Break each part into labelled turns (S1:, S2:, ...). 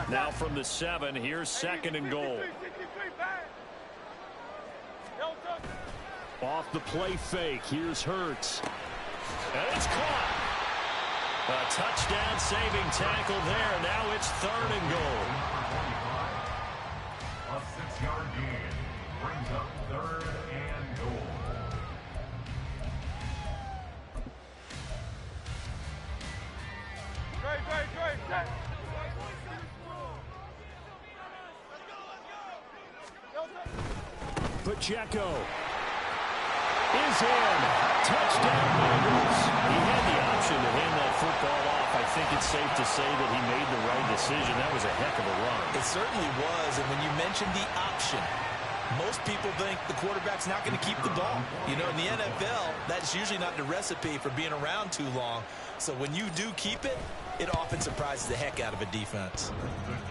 S1: Now from the 7, here's 2nd and goal. Off the play fake, here's Hurts. And it's caught. A touchdown saving tackle there. Now it's 3rd and goal.
S2: A 6-yard gain brings up 3rd and goal.
S1: Pacheco is in. Touchdown Bengals. He had the option to hand that football off. I think it's safe to say that he made the right decision. That was a heck of a run.
S3: It certainly was, and when you mentioned the option, most people think the quarterback's not going to keep the ball. You know, in the NFL, that's usually not the recipe for being around too long. So when you do keep it, it often surprises the heck out of a defense.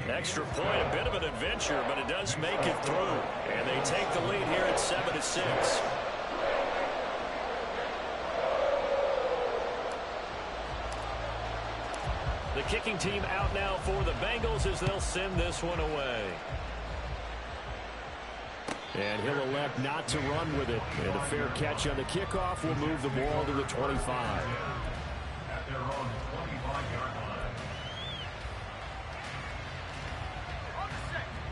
S1: Extra point, a bit of an adventure, but it does make it through. And they take the lead here at 7-6. The kicking team out now for the Bengals as they'll send this one away. And he'll elect not to run with it. And a fair catch on the kickoff will move the ball to the 25.
S2: At their own 25-yard line.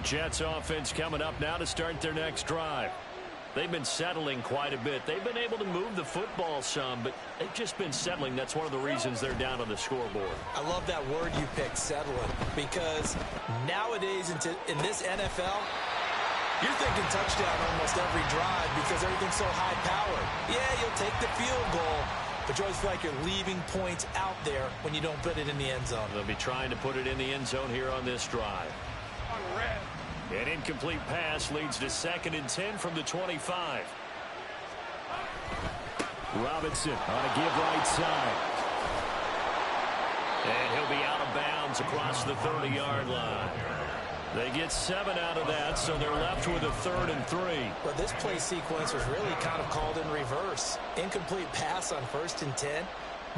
S1: Jets offense coming up now to start their next drive. They've been settling quite a bit. They've been able to move the football some, but they've just been settling. That's one of the reasons they're down on the scoreboard.
S3: I love that word you picked, settling, because nowadays in this NFL, you're thinking touchdown almost every drive because everything's so high-powered. Yeah, you'll take the field goal, but you always feel like you're leaving points out there when you don't put it in the end zone.
S1: They'll be trying to put it in the end zone here on this drive. An incomplete pass leads to 2nd and 10 from the 25. Robinson on a give right side. And he'll be out of bounds across the 30-yard line. They get 7 out of that, so they're left with a 3rd and 3.
S3: But this play sequence was really kind of called in reverse. Incomplete pass on 1st and 10.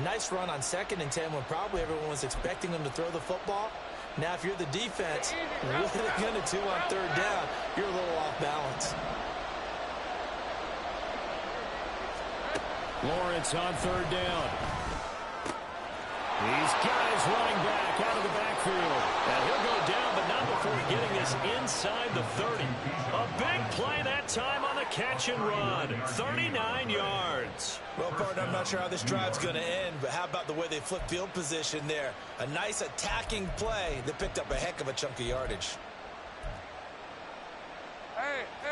S3: Nice run on 2nd and 10 when probably everyone was expecting them to throw the football. Now, if you're the defense, what are they going to do on 3rd down? You're a little off balance.
S1: Lawrence on 3rd down. He's got his running back out of the backfield. And he'll go down, but not before getting this inside the 30. A big play that time on the catch and run. 39 yards.
S3: Well, partner, I'm not sure how this drive's going to end, but how about the way they flip field position there? A nice attacking play that picked up a heck of a chunk of yardage.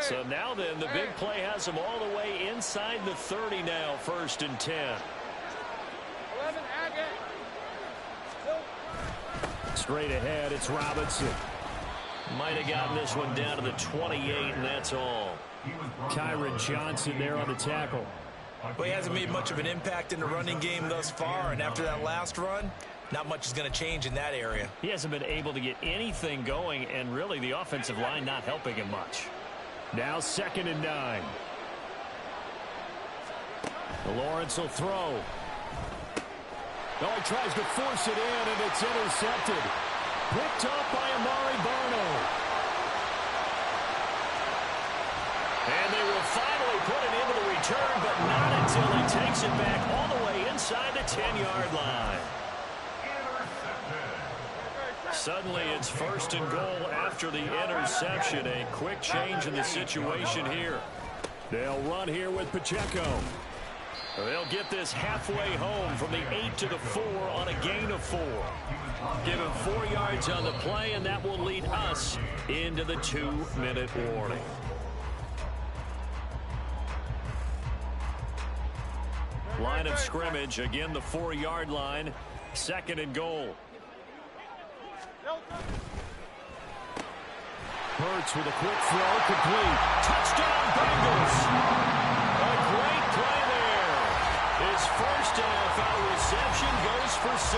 S1: So now then, the big play has them all the way inside the 30 now, 1st and 10. Straight ahead, it's Robinson. Might have gotten this one down to the 28, and that's all. Kyron Johnson there on the tackle.
S3: Well, he hasn't made much of an impact in the running game thus far, and after that last run, not much is going to change in that area.
S1: He hasn't been able to get anything going, and really the offensive line not helping him much. Now 2nd and 9. Lawrence will throw. Oh, he tries to force it in, and it's intercepted. Picked up by Amari Barno. And they will finally put it into the return, but not until he takes it back all the way inside the 10-yard line. Suddenly it's 1st and goal after the interception. A quick change in the situation here. They'll run here with Pacheco. They'll get this halfway home from the 8 to the 4 on a gain of 4. Give him 4 yards on the play, and that will lead us into the 2-minute warning. Line of scrimmage, again the 4-yard line, 2nd and goal. Hurts with a quick throw, complete. Touchdown Bengals! A great play there. His first NFL reception goes for 6.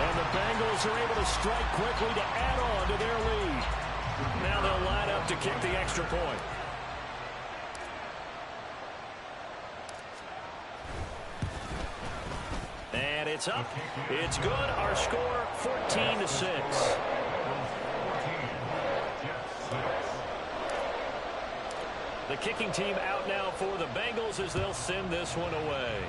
S1: And the Bengals are able to strike quickly to add on to their lead. Now they'll line up to kick the extra point. And it's up. It's good. Our score, 14-6. The kicking team out now for the Bengals as they'll send this one away.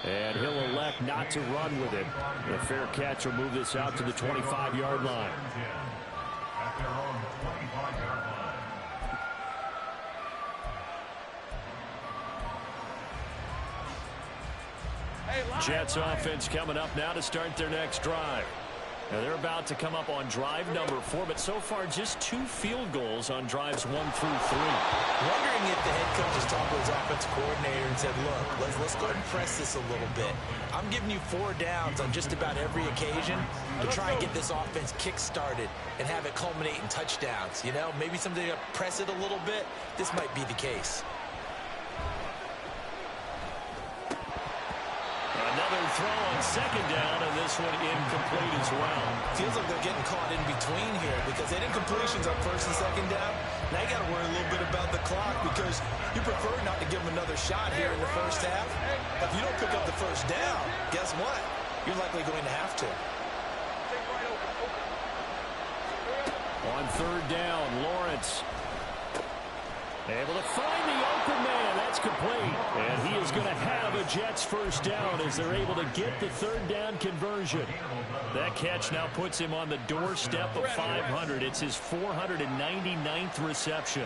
S1: And he'll elect not to run with it. The fair catch will move this out to the 25-yard line.
S2: At their own 25-yard line.
S1: Jets offense coming up now to start their next drive. Now they're about to come up on drive number 4, but so far just 2 field goals on drives 1 through 3.
S3: Wondering if the head coach has talked to his offensive coordinator and said, look, let's go ahead and press this a little bit. I'm giving you 4 downs on just about every occasion to try and get this offense kick-started and have it culminate in touchdowns. You know, maybe something to press it a little bit. This might be the case.
S1: Another throw on second down, and this one incomplete as well.
S3: Feels like they're getting caught in between here because they had incompletions on first and second down. Now you got to worry a little bit about the clock because you prefer not to give them another shot here in the first half. If you don't pick up the first down, guess what? You're likely going to have to.
S1: On third down, Lawrence able to find the open man. That's complete. And he is going to have a Jets first down as they're able to get the third down conversion. That catch now puts him on the doorstep of 500. It's his 499th reception.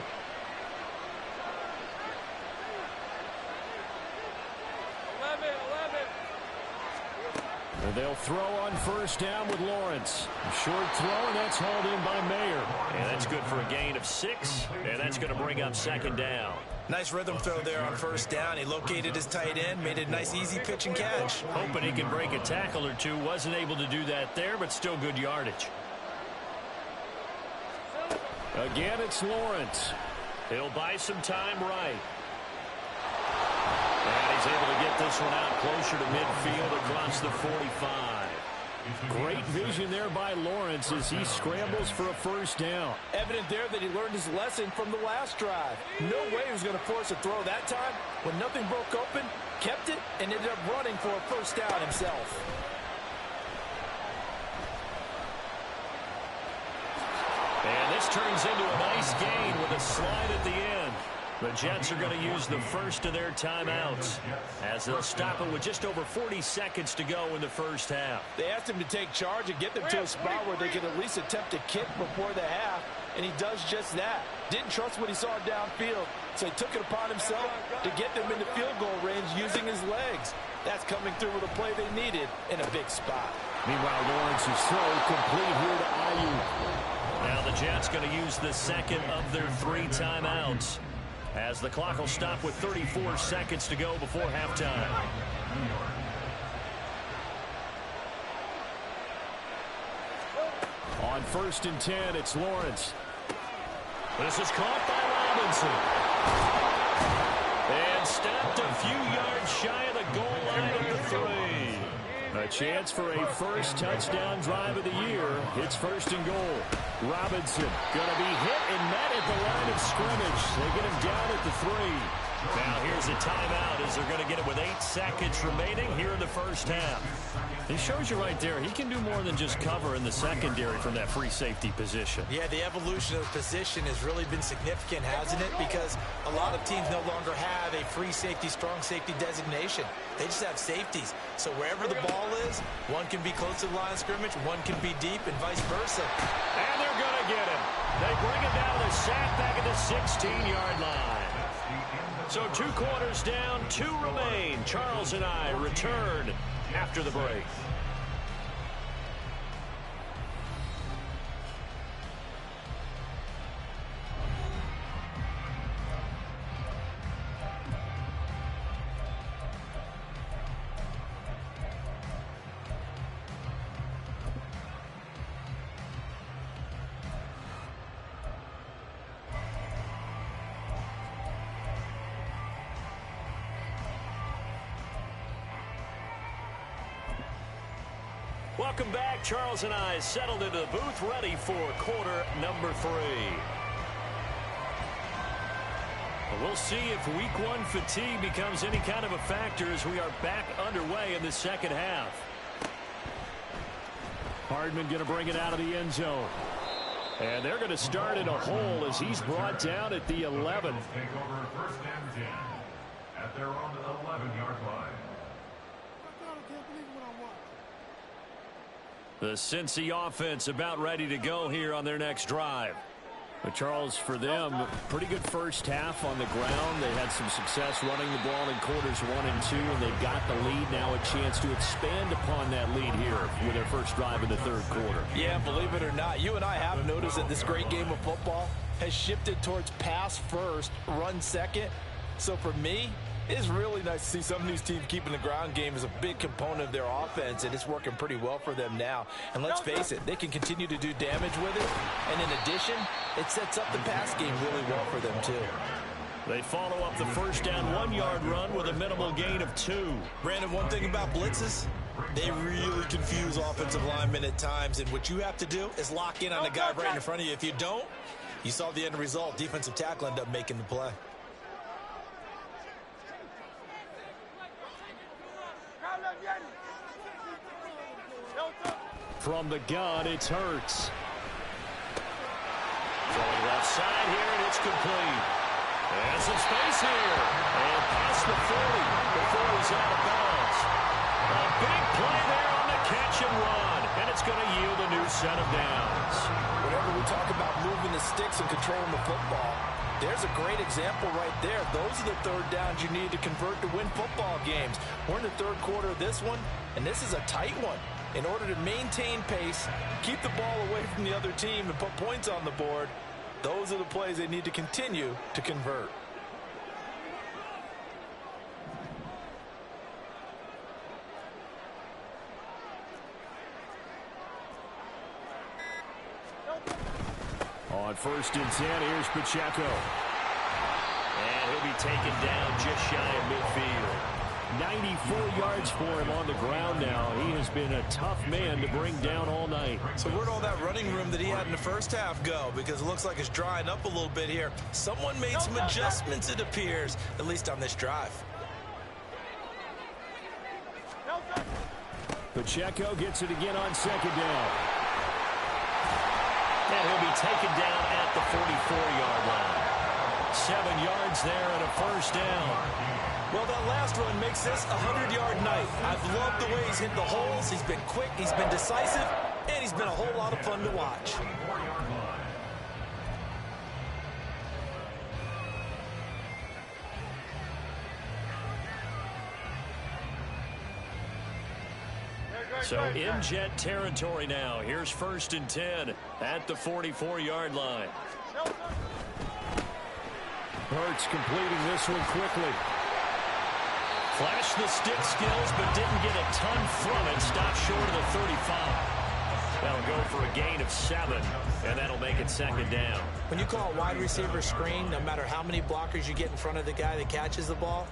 S1: And they'll throw on first down with Lawrence. A short throw, and that's hauled in by Mayer. And that's good for a gain of 6, and that's going to bring up second down.
S3: Nice rhythm throw there on first down. He located his tight end, made it a nice, easy pitch and catch.
S1: Hoping he can break a tackle or two. Wasn't able to do that there, but still good yardage. Again, it's Lawrence. He'll buy some time right. And he's able to get this one out closer to midfield across the 45. Great vision there by Lawrence as he scrambles for a first down.
S4: Evident there that he learned his lesson from the last drive. No way he was going to force a throw that time. When nothing broke open, kept it, and ended up running for a first down himself.
S1: And this turns into a nice gain with a slide at the end. The Jets are going to use the first of their timeouts as they'll stop it with just over 40 seconds to go in the first half.
S4: They asked him to take charge and get them to a spot where they could at least attempt to kick before the half, and he does just that. Didn't trust what he saw downfield, so he took it upon himself to get them into field goal range using his legs. That's coming through with a play they needed in a big spot.
S1: Meanwhile, Lawrence's throw complete here to Ayuk. Now the Jets going to use the second of their 3 timeouts, as the clock will stop with 34 seconds to go before halftime. On first and 10, it's Lawrence. This is caught by Robinson. And stopped a few yards shy of the goal line at the 3. A chance for a first touchdown drive of the year. It's first and goal. Robinson going to be hit and met at the line of scrimmage. They get him down at the 3. Now here's a timeout as they're going to get it with 8 seconds remaining here in the first half. It shows you right there, he can do more than just cover in the secondary from that free safety position.
S3: Yeah, the evolution of the position has really been significant, hasn't it? Because a lot of teams no longer have a free safety, strong safety designation. They just have safeties. So wherever the ball is, one can be close to the line of scrimmage, one can be deep, and vice versa.
S1: And they're going to get him. They bring him down the sack back at the 16-yard line. So 2 quarters down, 2 remain. Charles and I return after the break. Welcome back. Charles and I settled into the booth, ready for quarter number 3. We'll see if week 1 fatigue becomes any kind of a factor as we are back underway in the second half. Hardman going to bring it out of the end zone. And they're going to start in a hole as he's brought down at the 11.
S2: Take over first and 10 at their own 11-yard line.
S1: The Cincy offense about ready to go here on their next drive. But Charles, for them, pretty good first half on the ground. They had some success running the ball in quarters 1 and 2, and they've got the lead. Now a chance to expand upon that lead here with their first drive in the third quarter.
S3: Yeah, believe it or not, you and I have noticed that this great game of football has shifted towards pass first, run second. So for me, it's really nice to see some of these teams keeping the ground game as a big component of their offense, and it's working pretty well for them now. And let's face it, they can continue to do damage with it. And in addition, it sets up the pass game really well for them, too.
S1: They follow up the first down 1-yard run with a minimal gain of 2.
S3: Brandon, one thing about blitzes, they really confuse offensive linemen at times. And what you have to do is lock in on the guy right in front of you. If you don't, you saw the end result. Defensive tackle ended up making the play.
S1: From the gun, it's Hurts. Throwing left side here, and it's complete. And some space here. And past the 40 before he's out of bounds. A big play there on the catch and run. And it's going to yield a new set of downs.
S3: Whenever we talk about moving the sticks and controlling the football, there's a great example right there. Those are the third downs you need to convert to win football games. We're in the third quarter of this one, and this is a tight one. In order to maintain pace, keep the ball away from the other team, and put points on the board, those are the plays they need to continue to convert.
S1: On first and 10, here's Pacheco. And he'll be taken down just shy of midfield. 94 yards for him on the ground now. He has been a tough man to bring down all night.
S3: So where'd all that running room that he had in the first half go? Because it looks like it's drying up a little bit here. Someone made some adjustments, it appears, at least on this drive.
S1: Pacheco gets it again on second down. And he'll be taken down at the 44-yard line. 7 yards there and a first down.
S3: Well, that last run makes this a 100-yard night. I've loved the way he's hit the holes. He's been quick, he's been decisive, and he's been a whole lot of fun to watch.
S1: So in jet territory now. Here's first and 10 at the 44-yard line. Hurts completing this one quickly. Flashed the stick skills, but didn't get a ton from it. Stopped short of the 35. That'll go for a gain of 7, and that'll make it second down.
S3: When you call a wide receiver screen, no matter how many blockers you get in front of the guy that catches the ball,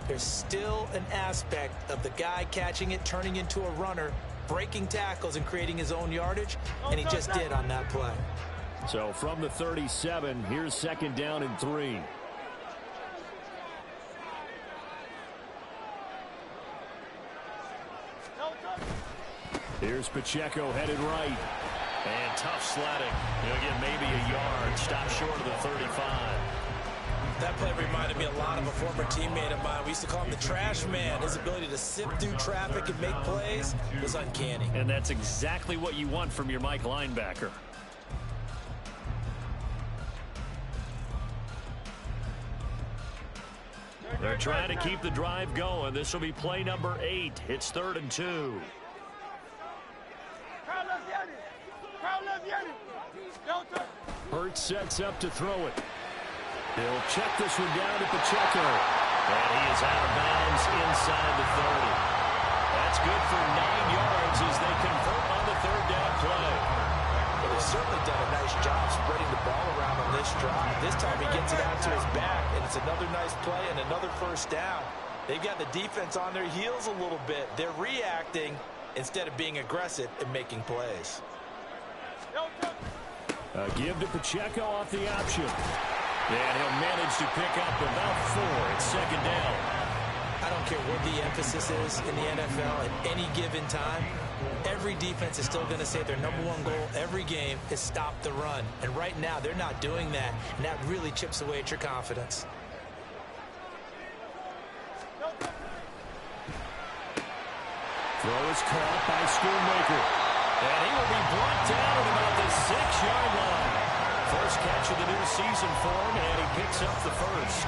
S3: there's still an aspect of the guy catching it, turning into a runner, breaking tackles, and creating his own yardage, and he just did on that play.
S1: So from the 37, here's second down and 3. Here's Pacheco headed right. And tough sledding. He'll get maybe a yard. Stop short of the 35.
S3: That play reminded me a lot of a former teammate of mine. We used to call him the trash man. His ability to sift through traffic and make plays was uncanny.
S1: And that's exactly what you want from your Mike linebacker. They're trying to keep the drive going. This will be play number 8. It's 3rd and 2. Hurts sets up to throw it. He'll check this one down to Pacheco. And he is out of bounds inside the 30. That's good for 9 yards as they convert on the third down play.
S3: Well, they've certainly done a nice job spreading the ball around on this drive. This time he gets it out to his back, and it's another nice play and another first down. They've got the defense on their heels a little bit. They're reacting instead of being aggressive and making plays.
S1: A give to Pacheco off the option. And he'll manage to pick up about 4 at second down.
S3: I don't care what the emphasis is in the NFL at any given time. Every defense is still going to say their #1 goal every game is stop the run. And right now, they're not doing that, and that really chips away at your confidence.
S1: Throw is caught by Schoonmaker. And he will be brought down at about the 6-yard line. First catch of the new season for him, and he picks up the first.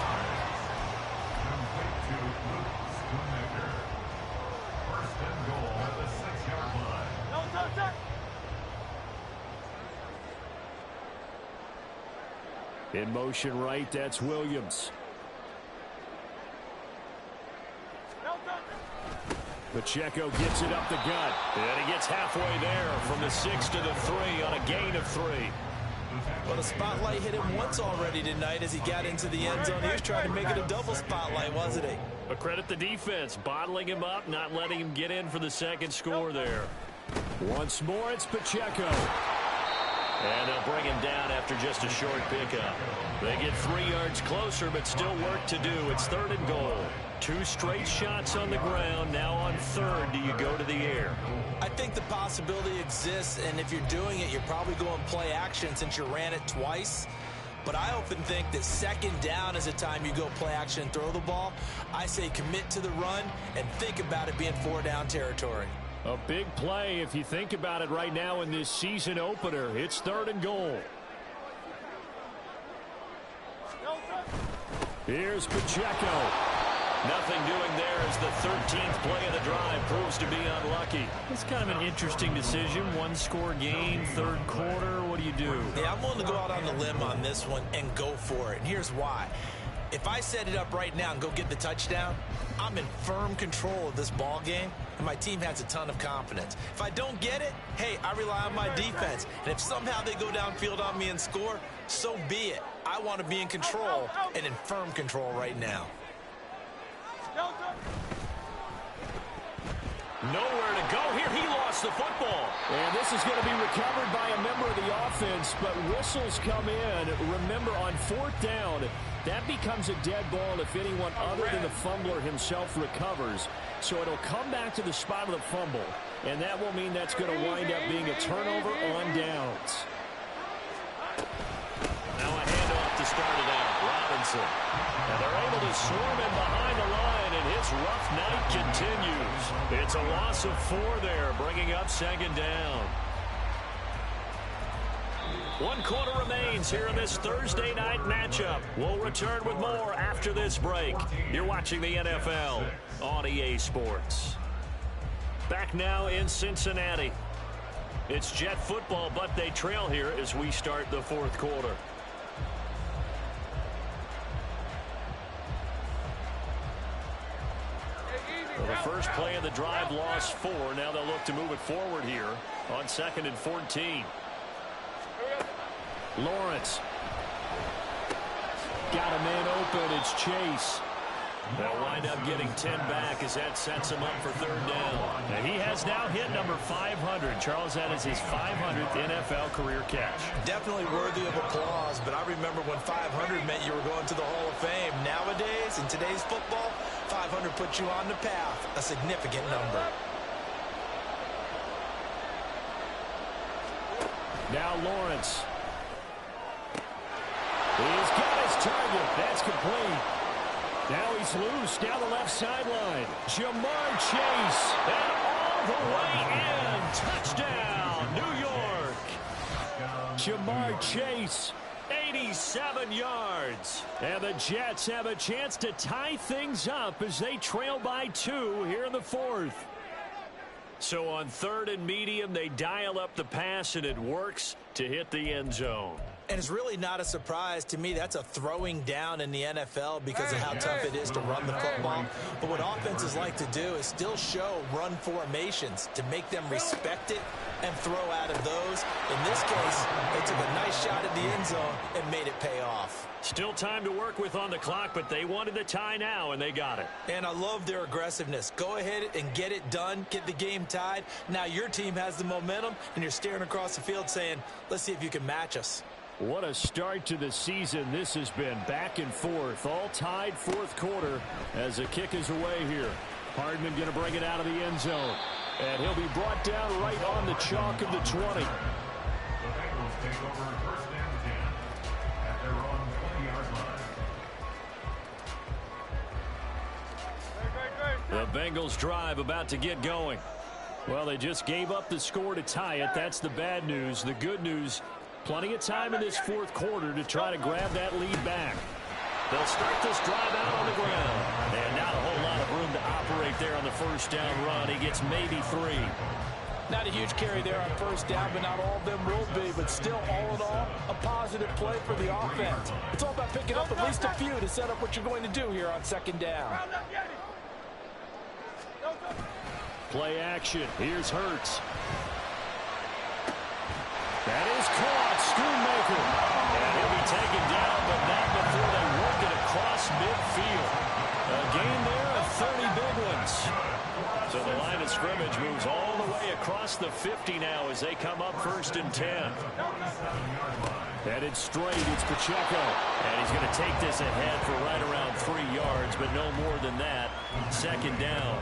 S2: Complete to Luke Schoonmaker. First and goal at the 6-yard line.
S1: In motion right, that's Williams. Pacheco gets it up the gut. And he gets halfway there from the 6 to the 3 on a gain of 3.
S3: Well, the spotlight hit him once already tonight as he got into the end zone. He was trying to make it a double spotlight, wasn't he?
S1: But credit the defense, bottling him up, not letting him get in for the second score there. Once more, it's Pacheco. And they'll bring him down after just a short pickup. They get 3 yards closer, but still work to do. It's 3rd and goal. 2 straight shots on the ground. Now on 3rd, do you go to the air?
S3: I think the possibility exists, and if you're doing it, you're probably going play action since you ran it twice. But I often think that 2nd down is the time you go play action and throw the ball. I say commit to the run and think about it being 4-down territory.
S1: A big play if you think about it right now in this season opener. It's 3rd and goal. Here's Pacheco. Nothing doing there as the 13th play of the drive proves to be unlucky. It's kind of an interesting decision. 1-score game, 3rd quarter. What do you do?
S3: Yeah, I'm willing to go out on the limb on this one and go for it. And here's why. If I set it up right now and go get the touchdown, I'm in firm control of this ball game, and my team has a ton of confidence. If I don't get it, hey, I rely on my defense. And if somehow they go downfield on me and score, so be it. I want to be in control and in firm control right now.
S1: Nowhere to go here. He lost the football. And this is going to be recovered by a member of the offense, but whistles come in. Remember, on 4th down, that becomes a dead ball if anyone other than the fumbler himself recovers. So it'll come back to the spot of the fumble, and that will mean that's going to wind up being a turnover on downs. Now a handoff to start it out. Robinson. And they're able to swarm him behind the line, and his rough night continues. It's a loss of 4 there, bringing up 2nd down. 1 quarter remains here in this Thursday night matchup. We'll return with more after this break. You're watching the NFL on EA Sports. Back now in Cincinnati. It's Jet football, but they trail here as we start the 4th quarter. Well, the first play of the drive lost 4. Now they'll look to move it forward here on 2nd and 14. Lawrence. Got a man open. It's Chase. They'll wind up getting 10 back as that sets him up for 3rd down. And he has now hit number 500. Charles, that is his 500th NFL career catch.
S3: Definitely worthy of applause, but I remember when 500 meant you were going to the Hall of Fame. Nowadays, in today's football, 500 puts you on the path, a significant number.
S1: Now Lawrence. He's got his target. That's complete. Now he's loose down the left sideline. Jamar Chase. And all the way in. Touchdown, New York. Jamar Chase, 87 yards. And the Jets have a chance to tie things up as they trail by 2 here in the 4th. So on 3rd and medium, they dial up the pass, and it works to hit the end zone.
S3: And it's really not a surprise to me. That's a throwing down in the NFL because of how tough it is to run the football. But what offenses like to do is still show run formations to make them respect it and throw out of those. In this case, they took a nice shot at the end zone and made it pay off.
S1: Still time to work with on the clock, but they wanted the tie now, and they got it.
S3: And I love their aggressiveness. Go ahead and get it done, get the game tied. Now your team has the momentum, and you're staring across the field saying, let's see if you can match us.
S1: What a start to the season this has been. Back and forth, all tied fourth quarter as the kick is away here. Hardman going to bring it out of the end zone. And he'll be brought down right on the chalk of the 20.
S2: The Bengals take over first and 10 at their own 20-yard line.
S1: The Bengals drive about to get going. Well, they just gave up the score to tie it. That's the bad news. The good news, plenty of time in this fourth quarter to try to grab that lead back. They'll start this drive out on the ground. And not a whole lot of room to operate there on the first down run. He gets maybe 3.
S4: Not a huge carry there on first down, but not all of them will be. But still, all in all, a positive play for the offense. It's all about picking up at least a few to set up what you're going to do here on second down.
S1: Play action. Here's Hurts. That is caught. Schoonmaker. And he'll be taken down, but not before they work it across midfield. A gain there of 30 big ones. So the line of scrimmage moves all the way across the 50 now as they come up first and 10. Headed straight, it's Pacheco. And he's going to take this ahead for right around 3 yards, but no more than that. Second down.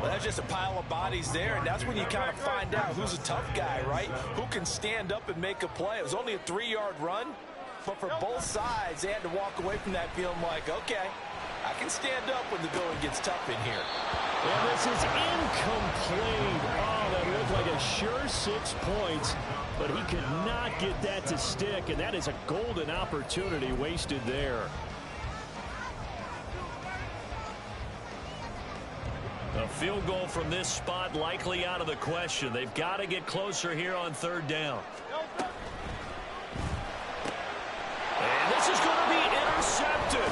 S4: Well, that's just a pile of bodies there, and that's when you kind of find out who's a tough guy, right? Who can stand up and make a play. It was only a 3-yard run, but for both sides, they had to walk away from that feeling like, okay, I can stand up when the going gets tough in here.
S1: And this is incomplete. Oh, that looked like a sure 6 points, but he could not get that to stick, and that is a golden opportunity wasted there. A field goal from this spot likely out of the question. They've got to get closer here on third down. And this is going to be intercepted.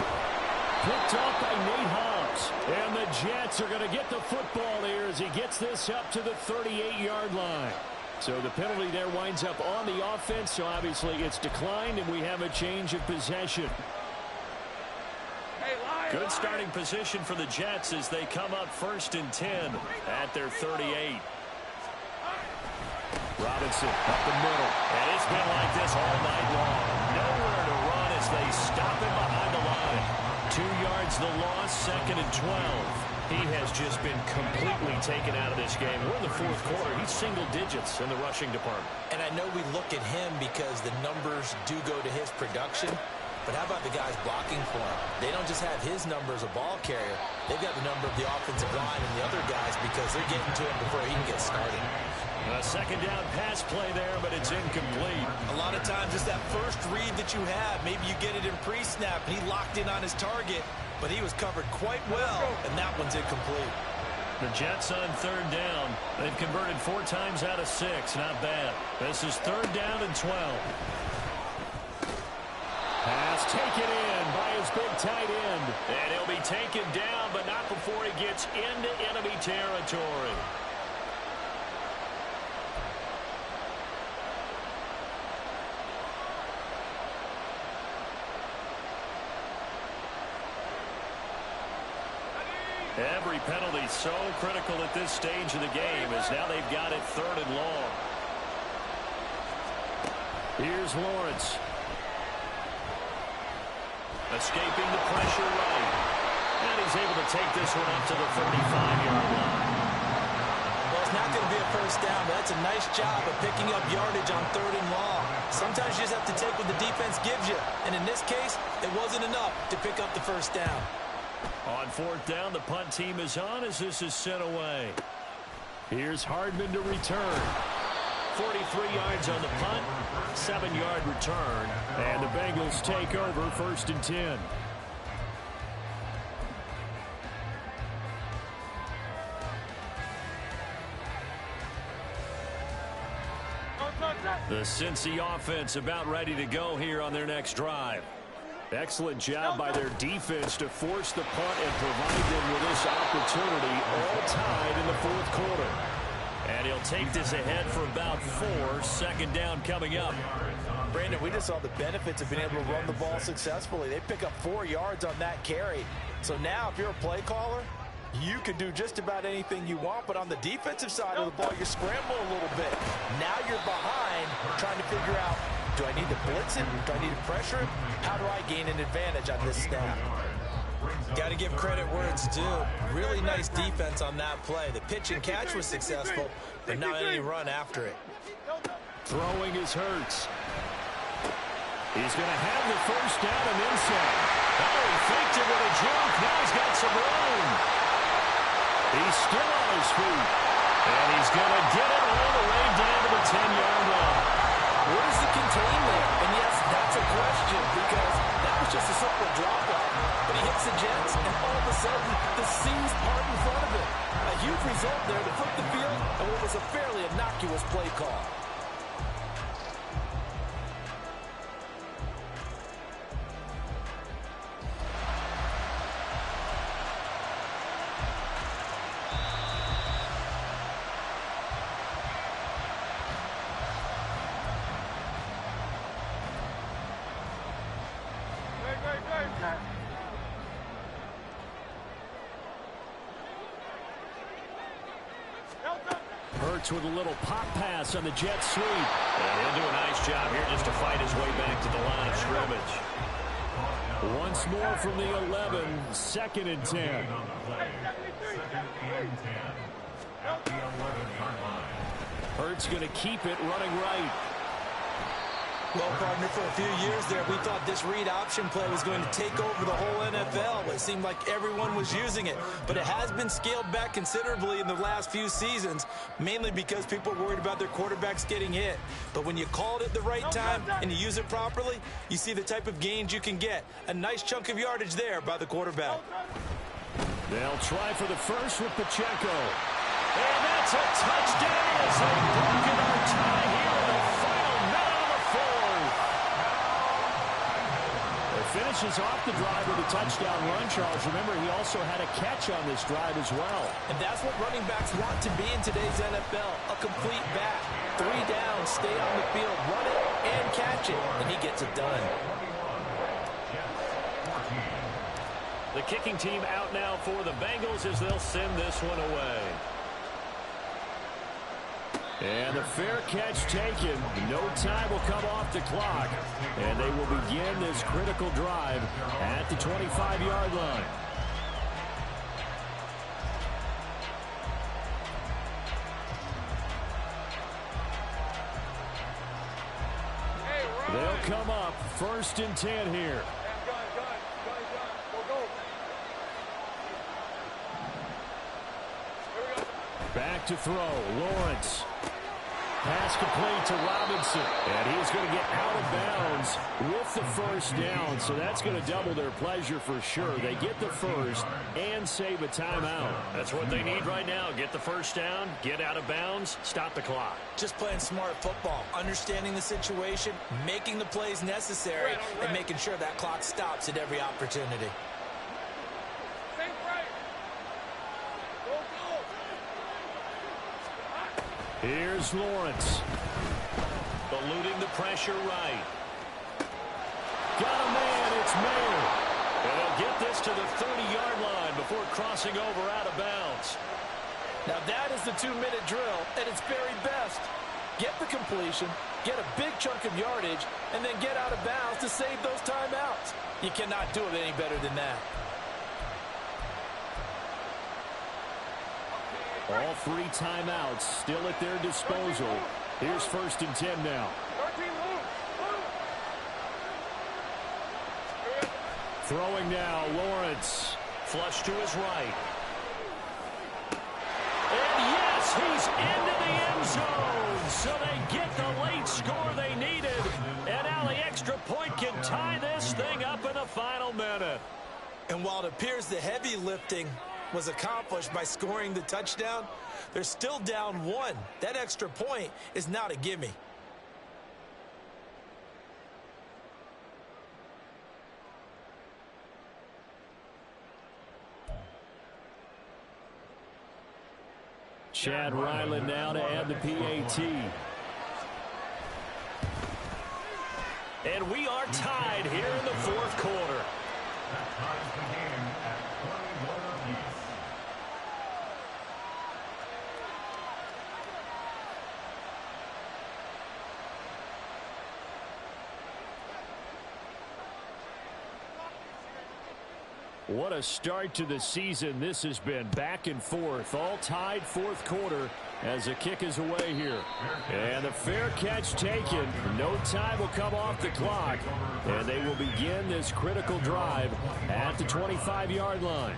S1: Picked off by Nate Hobbs. And the Jets are going to get the football here as he gets this up to the 38-yard line. So the penalty there winds up on the offense. So obviously it's declined and we have a change of possession. Good starting position for the Jets as they come up first and 10 at their 38. Robinson up the middle. And it's been like this all night long. Nowhere to run as they stop him behind the line. 2 yards the loss, second and 12. He has just been completely taken out of this game. We're in the fourth quarter. He's single digits in the rushing department.
S3: And I know we look at him because the numbers do go to his production. But how about the guys blocking for him? They don't just have his number as a ball carrier. They've got the number of the offensive line and the other guys because they're getting to him before he can get started.
S1: A second down pass play there, but it's incomplete.
S4: A lot of times it's that first read that you have. Maybe you get it in pre-snap. He locked in on his target, but he was covered quite well, and that one's incomplete.
S1: The Jets on third down. They've converted 4 times out of 6. Not bad. This is third down and 12. Pass taken in by his big tight end. And he'll be taken down, but not before he gets into enemy territory. Every penalty so critical at this stage of the game as now they've got it third and long. Here's Lawrence. Escaping the pressure right. And he's able to take this one up to the 35-yard line.
S3: Well, it's not going to be a first down, but that's a nice job of picking up yardage on third and long. Sometimes you just have to take what the defense gives you. And in this case, it wasn't enough to pick up the first down.
S1: On fourth down, the punt team is on as this is sent away. Here's Hardman to return. 43 yards on the punt, 7-yard return, and the Bengals take over first and 10. The Cincy offense about ready to go here on their next drive. Excellent job by their defense to force the punt and provide them with this opportunity, all tied in the fourth quarter. And he'll take this ahead for about 4. Second down coming up.
S4: Brandon, we just saw the benefits of being able to run the ball successfully. They pick up 4 yards on that carry. So now if you're a play caller, you can do just about anything you want. But on the defensive side of the ball, you scramble a little bit. Now you're behind trying to figure out
S3: Do I need to blitz him? Do I need to pressure him? How do I gain an advantage on this snap? Got to give credit where it's due. Really nice defense on that play. The pitch and catch was successful, but not any run after it.
S1: Throwing is Hurts. He's going to have the first down and inside. Oh, he faked it with a jump. Now he's got some room. He's still on his feet. And he's going to get it all the way down to the 10-yard line.
S3: Where's the contain there? And yes, that's a question because that was just a simple drop-off. But he hits the Jets, and all of a sudden, the seas part in front of him. A huge result there to flip the field, and what was a fairly innocuous play call.
S1: Hurts with a little pop pass on the jet sweep. And he'll do a nice job here just to fight his way back to the line of scrimmage. Once more from the 11, 2nd and 10. Hurts going to keep it running right.
S3: Well, partner, for a few years there, we thought this read option play was going to take over the whole NFL. It seemed like everyone was using it, but it has been scaled back considerably in the last few seasons, mainly because people are worried about their quarterbacks getting hit. But when you call it at the right time and you use it properly, you see the type of gains you can get. A nice chunk of yardage there by the quarterback.
S1: They'll try for the first with Pacheco. And that's a touchdown as they've broken our tie here in the final minute of the fourth. It finishes off the drive with a touchdown run, Charles. Remember, he also had a catch on this drive as well.
S3: And that's what running backs want to be in today's NFL, a complete back. 3 downs, stay on the field, run it, and catch it, and he gets it done.
S1: The kicking team out now for the Bengals as they'll send this one away. And the fair catch taken. No time will come off the clock. And they will begin this critical drive at the 25-yard line. They'll come up 1st and 10 here. Back to throw. Lawrence. Pass complete to Robinson. And he's going to get out of bounds with the first down. So that's going to double their pleasure for sure. They get the first and save a timeout. That's what they need right now. Get the first down, get out of bounds, stop the clock.
S3: Just playing smart football, understanding the situation, making the plays necessary, and making sure that clock stops at every opportunity.
S1: Here's Lawrence. Eluding the pressure right. Got a man, it's Mayer. And they'll get this to the 30-yard line before crossing over out of bounds.
S3: Now that is the 2-minute drill at its very best. Get the completion, get a big chunk of yardage, and then get out of bounds to save those timeouts. You cannot do it any better than that.
S1: All 3 timeouts still at their disposal. Here's 1st and 10 now. Throwing now, Lawrence. Flush to his right. And yes, he's into the end zone. So they get the late score they needed. And now the extra point can tie this thing up in the final minute.
S3: And while it appears the heavy lifting was accomplished by scoring the touchdown, they're still down 1. That extra point is not a gimme.
S1: Chad Ryland now to add the PAT. And we are tied here in the 4th quarter.
S2: That ties the game at 21 apiece.
S1: What a start to the season this has been. Back and forth, all tied fourth quarter as the kick is away here. And the fair catch taken. No time will come off the clock. And they will begin this critical drive at the 25-yard line.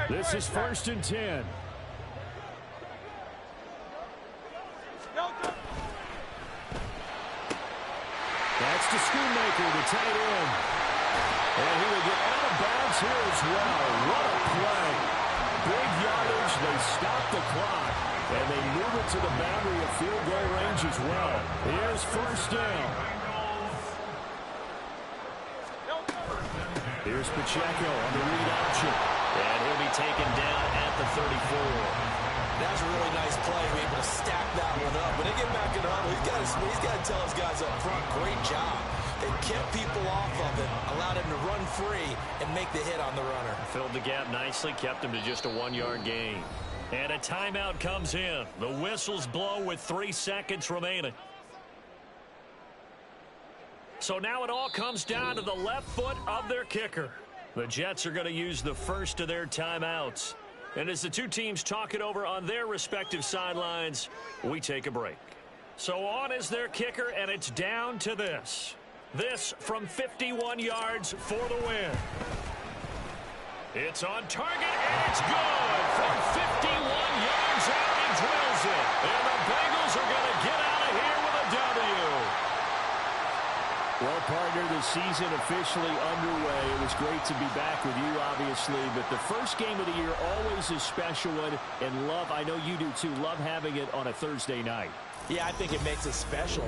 S1: This is 1st and 10. That's to Schoonmaker, the tight end. And he will get out of bounds here as well. What a play. Big yardage. They stop the clock. And they move it to the boundary of field goal range as well. Here's 1st down. Here's Pacheco on the read option. And he'll be taken down at the 34.
S3: That's a really nice play. We're able to stack that one up. When they get back in the huddle, he's got to tell his guys up front, great job. They kept people off of it, allowed him to run free and make the hit on the runner.
S1: Filled the gap nicely, kept him to just a 1-yard gain. And a timeout comes in. The whistles blow with 3 seconds remaining. So now it all comes down to the left foot of their kicker. The Jets are going to use the first of their timeouts. And as the two teams talk it over on their respective sidelines, we take a break. So on is their kicker, and it's down to this. This from 51 yards for the win. It's on target, and it's good. From 51 yards out, he drills it. And the Bengals are going to get out of here with a W. Well, partner, the season officially underway. It was great to be back with you, obviously, but the first game of the year always a special one, and I know you do too, love having it on a Thursday night.
S3: Yeah, I think it makes it special.